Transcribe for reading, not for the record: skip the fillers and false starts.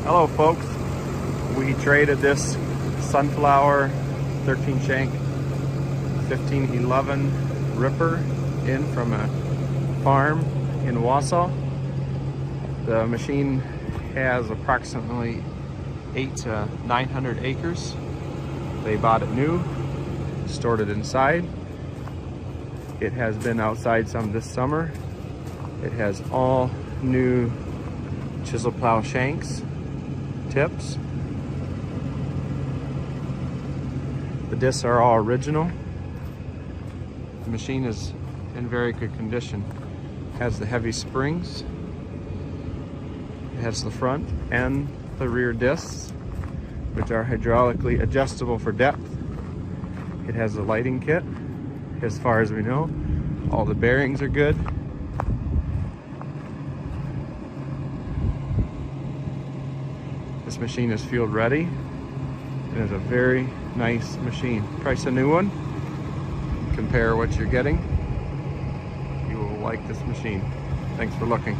Hello folks, we traded this Sunflower 13 shank 1511 ripper in from a farm in Wausau. The machine has approximately 800 to 900 acres. They bought it new, stored it inside. It has been outside some this summer. It has all new chisel plow shanks, tips. The discs are all original. The machine is in very good condition. It has the heavy springs. It has the front and the rear discs, which are hydraulically adjustable for depth. It has a lighting kit, as far as we know. All the bearings are good. This machine is field ready. It is a very nice machine. Price a new one. Compare what you're getting. You will like this machine. Thanks for looking.